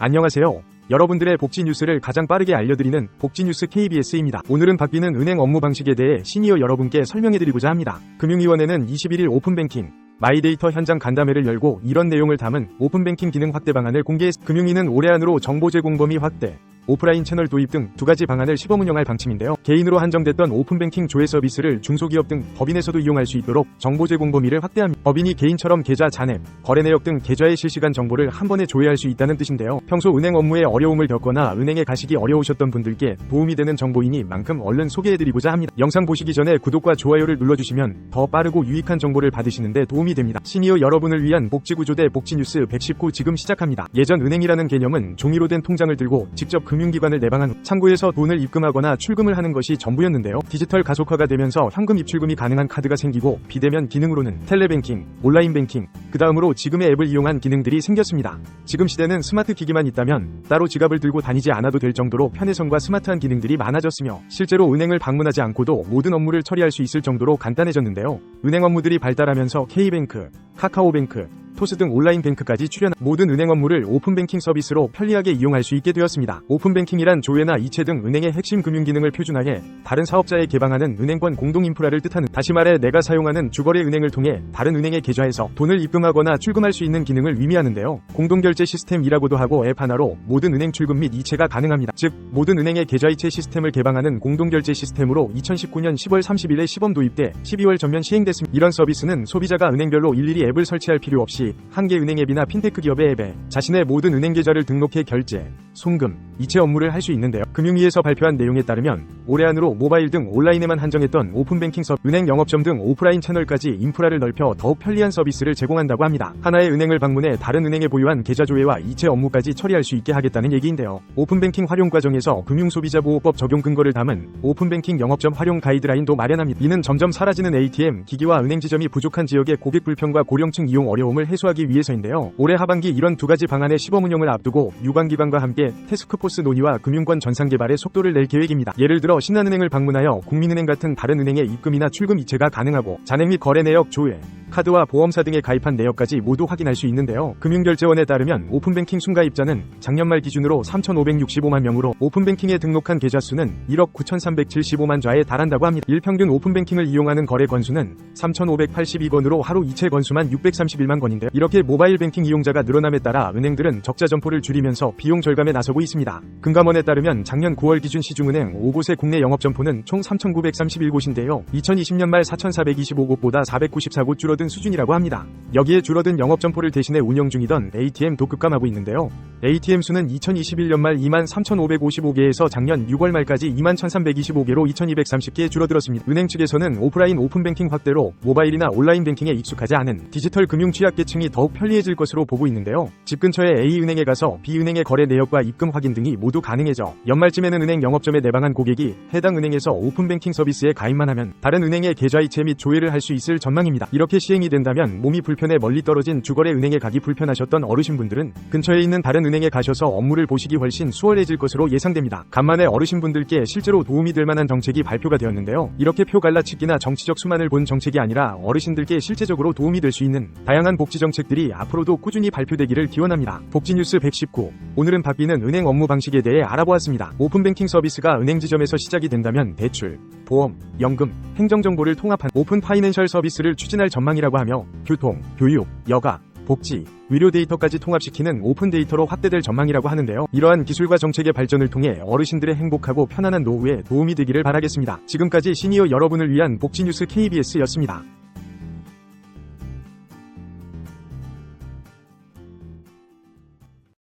안녕하세요. 여러분들의 복지 뉴스를 가장 빠르게 알려드리는 복지뉴스 KBS입니다. 오늘은 바뀌는 은행 업무 방식에 대해 시니어 여러분께 설명해드리고자 합니다. 금융위원회는 21일 오픈뱅킹 마이데이터 현장 간담회를 열고 이런 내용을 담은 오픈뱅킹 기능 확대 방안을 공개했습니다. 금융위는 올해 안으로 정보 제공 범위 확대, 오프라인 채널 도입 등 두 가지 방안을 시범 운영할 방침인데요. 개인으로 한정됐던 오픈뱅킹 조회 서비스를 중소기업 등 법인에서도 이용할 수 있도록 정보 제공 범위를 확대합니다. 법인이 개인처럼 계좌 잔액, 거래 내역 등 계좌의 실시간 정보를 한 번에 조회할 수 있다는 뜻인데요. 평소 은행 업무에 어려움을 겪거나 은행에 가시기 어려우셨던 분들께 도움이 되는 정보이니만큼 얼른 소개해드리고자 합니다. 영상 보시기 전에 구독과 좋아요를 눌러주시면 더 빠르고 유익한 정보를 받으시는데 도움이 됩니다. 시니어 여러분을 위한 복지구조대 복지뉴스 119 지금 시작합니다. 예전 은행이라는 개념은 종이로 된 통장을 들고 직접 금융기관을 내방한 후 창구에서 돈을 입금하거나 출금을 하는 것이 전부였는데요. 디지털 가속화가 되면서 현금 입출금이 가능한 카드가 생기고 비대면 기능으로는 텔레뱅킹, 온라인뱅킹, 그 다음으로 지금의 앱을 이용한 기능들이 생겼습니다. 지금 시대는 스마트 기기만 있다면 따로 지갑을 들고 다니지 않아도 될 정도로 편의성과 스마트한 기능들이 많아졌으며 실제로 은행을 방문하지 않고도 모든 업무를 처리할 수 있을 정도로 간단해졌는데요. 은행 업무들이 발달하면서 K뱅크, 카카오뱅크, 토스 등 온라인 뱅크까지 출연한 모든 은행 업무를 오픈뱅킹 서비스로 편리하게 이용할 수 있게 되었습니다. 오픈뱅킹이란 조회나 이체 등 은행의 핵심 금융 기능을 표준화해 다른 사업자에 개방하는 은행권 공동 인프라를 뜻하는, 다시 말해 내가 사용하는 주거래 은행을 통해 다른 은행의 계좌에서 돈을 입금하거나 출금할 수 있는 기능을 의미하는데요. 공동결제 시스템이라고도 하고 앱 하나로 모든 은행 출금 및 이체가 가능합니다. 즉 모든 은행의 계좌이체 시스템을 개방하는 공동결제 시스템으로 2019년 10월 30일에 시범 도입돼 12월 전면 시행됐습니다. 이런 서비스는 소비자가 은행별로 일일이 앱을 설치할 필요 없이 한 개 은행 앱이나 핀테크 기업의 앱에 자신의 모든 은행 계좌를 등록해 결제, 송금, 이체 업무를 할 수 있는데요. 금융위에서 발표한 내용에 따르면 올해 안으로 모바일 등 온라인에만 한정했던 오픈뱅킹 서비스, 은행 영업점 등 오프라인 채널까지 인프라를 넓혀 더욱 편리한 서비스를 제공한다고 합니다. 하나의 은행을 방문해 다른 은행에 보유한 계좌 조회와 이체 업무까지 처리할 수 있게 하겠다는 얘기인데요. 오픈뱅킹 활용 과정에서 금융소비자보호법 적용 근거를 담은 오픈뱅킹 영업점 활용 가이드라인도 마련합니다. 이는 점점 사라지는 ATM, 기기와 은행 지점이 부족한 지역의 고객 불편과 고령층 이용 어려움을 해소하기 위해서인데요. 올해 하반기 이런 두 가지 방안의 시범 운영을 앞두고 유관기관과 함께 태스크포스 논의와 금융권 전산 개발에 속도를 낼 계획입니다. 예를 들어 신한은행을 방문하여 국민은행 같은 다른 은행의 입금이나 출금 이체가 가능하고 잔액 및 거래 내역 조회, 카드와 보험사 등에 가입한 내역까지 모두 확인할 수 있는데요. 금융결제원에 따르면 오픈뱅킹 순가입자는 작년 말 기준으로 3,565만 명으로 오픈뱅킹에 등록한 계좌 수는 1억 9,375만 좌에 달한다고 합니다. 일평균 오픈뱅킹을 이용하는 거래 건수는 3,582건으로 하루 이체 건수만 631만 건인데요. 이렇게 모바일 뱅킹 이용자가 늘어남에 따라 은행들은 적자 점포를 줄이면서 비용 절감에 나서고 있습니다. 금감원에 따르면 작년 9월 기준 시중은행 5곳의 국내 영업점포는 총 3,931곳인데요. 2020년 말 4,425곳보다 494곳 줄어든 수준이라고 합니다. 여기에 줄어든 영업점포를 대신해 운영 중이던 ATM도 급감하고 있는데요. ATM 수는 2021년 말 23,555개에서 작년 6월 말까지 21,325개로 2,230개에 줄어들었습니다. 은행 측에서는 오프라인 오픈뱅킹 확대로 모바일이나 온라인 뱅킹에 익숙하지 않은 디지털 금융 취약계층이 더욱 편리해질 것으로 보고 있는데요. 집 근처의 A은행에 가서 B은행의 거래 내역과 입금 확인 등이 모두 가능해져 연말쯤에는 은행 영업점에 내방한 고객이 해당 은행에서 오픈뱅킹 서비스에 가입만 하면 다른 은행의 계좌이체 및 조회를 할 수 있을 전망입니다. 이렇게 시행이 된다면 몸이 불편해 멀리 떨어진 주거래 은행에 가기 불편하셨던 어르신분들은 근처에 있는 다른 은행에 가셔서 업무를 보시기 훨씬 수월해질 것으로 예상됩니다. 간만에 어르신분들께 실제로 도움이 될 만한 정책이 발표가 되었는데요. 이렇게 표 갈라치기나 정치적 수만을 본 정책이 아니라 어르신들께 실제적으로 도움이 될 수 있는 다양한 복지 정책들이 앞으로도 꾸준히 발표되기를 기원합니다. 복지뉴스 119. 오늘은 바뀌는 은행 업무 방식에 대해 알아보았습니다. 오픈뱅킹 서비스가 은행 지점에서 시작이 된다면 대출, 보험, 연금, 행정정보를 통합한 오픈 파이낸셜 서비스를 추진할 전망이라고 하며 교통, 교육, 여가, 복지, 의료 데이터까지 통합시키는 오픈 데이터로 확대될 전망이라고 하는데요. 이러한 기술과 정책의 발전을 통해 어르신들의 행복하고 편안한 노후에 도움이 되기를 바라겠습니다. 지금까지 시니어 여러분을 위한 복지뉴스 KBS였습니다.